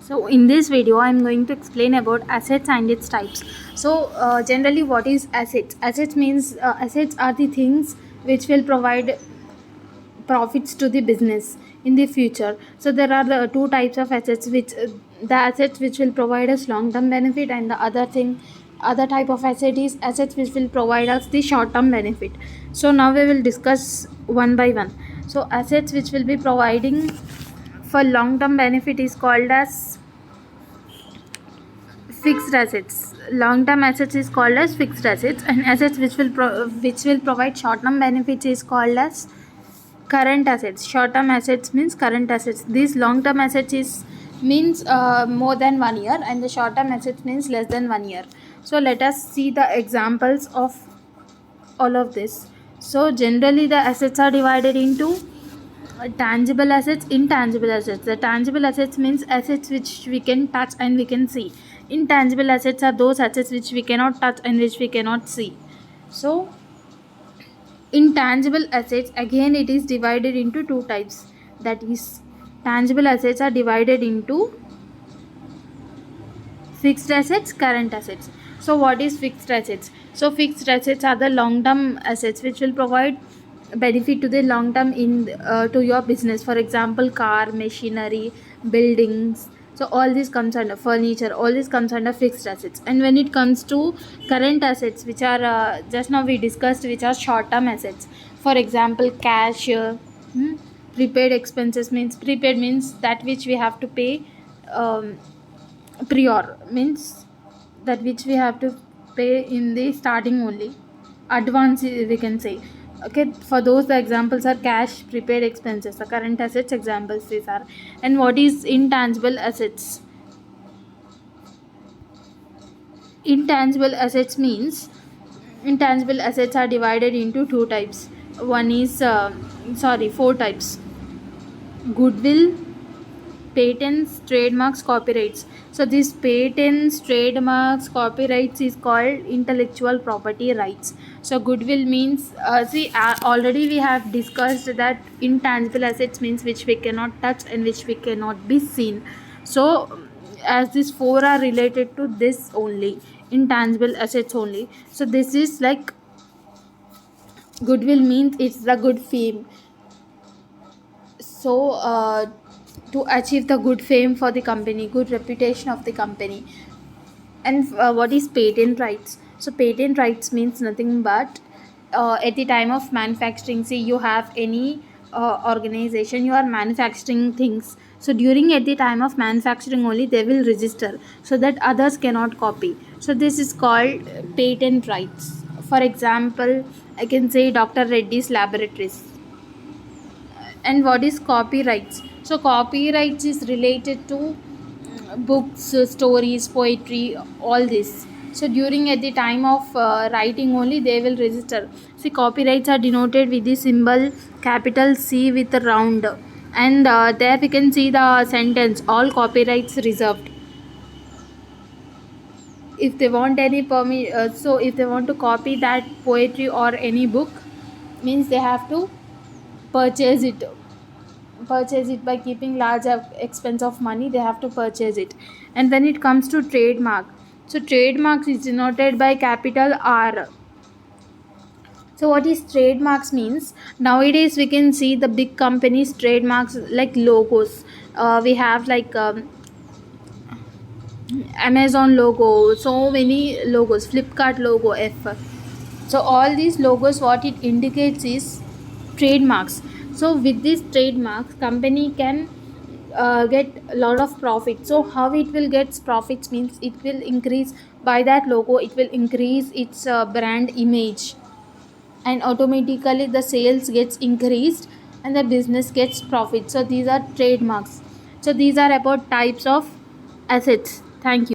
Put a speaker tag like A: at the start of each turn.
A: So in this video I'm going to explain about assets and its types. So generally, what is assets? Assets means assets are the things which will provide profits to the business in the future. So there are the two types of assets, which the assets which will provide us long term benefit, and the other type of asset is assets which will provide us the short term benefit. So now we will discuss one by one. So assets which will be providing for long term benefit is called as fixed assets. Long term assets is called as fixed assets, and assets which will provide short term benefits is called as current assets. Short term assets means current assets. These long term assets is means more than 1 year, and the short term assets means less than 1 year. So let us see the examples of all of this. So generally the assets are divided into tangible assets, intangible assets. The tangible assets means assets which we can touch and we can see. Intangible assets are those assets which we cannot touch and which we cannot see. So intangible assets, again, it is divided into two types. That is, tangible assets are divided into fixed assets, current assets. So what is fixed assets? So fixed assets are the long term assets which will provide benefit to the long term in to your business. For example, car, machinery, buildings. So all this comes under furniture, all this comes under fixed assets. And when it comes to current assets, which are just now we discussed, which are short term assets. For example, cash, prepaid expenses. Means prepaid means that which we have to pay prior, means that which we have to pay in the starting only, advance we can say. Okay, for those the examples are cash, prepaid expenses. The current assets examples these are. And what is intangible assets? Intangible assets means intangible assets are divided into two types. One is four types: goodwill, patents, trademarks, copyrights. So these patents, trademarks, copyrights is called intellectual property rights. So goodwill means already we have discussed that intangible assets means which we cannot touch and which we cannot be seen. So as these four are related to this only, intangible assets only. So this is like goodwill means it's the good fame. So to achieve the good fame for the company, good reputation of the company. And what is patent rights? So patent rights means nothing but at the time of manufacturing, see, you have any organization, you are manufacturing things. So during at the time of manufacturing only they will register, so that others cannot copy. So this is called patent rights. For example, I can say Dr. Reddy's Laboratories. And what is copyrights? So copyrights is related to books, stories, poetry, all this. So during at the time of writing only they will register. See, copyrights are denoted with the symbol capital C with a round, and there we can see the sentence, all copyrights reserved. If they want any so if they want to copy that poetry or any book, means they have to purchase it by keeping large expense of money. They have to purchase it. And when it comes to trademark, so trademarks is denoted by capital R. So what is trademarks means? Nowadays we can see the big companies trademarks like logos. We have like Amazon logo, so many logos, Flipkart logo, F. So all these logos, what it indicates is trademarks. So with these trademarks, company can get a lot of profit. So how it will get profits means it will increase by that logo, it will increase its brand image, and automatically the sales gets increased and the business gets profit. So these are trademarks. So these are about types of assets. Thank you.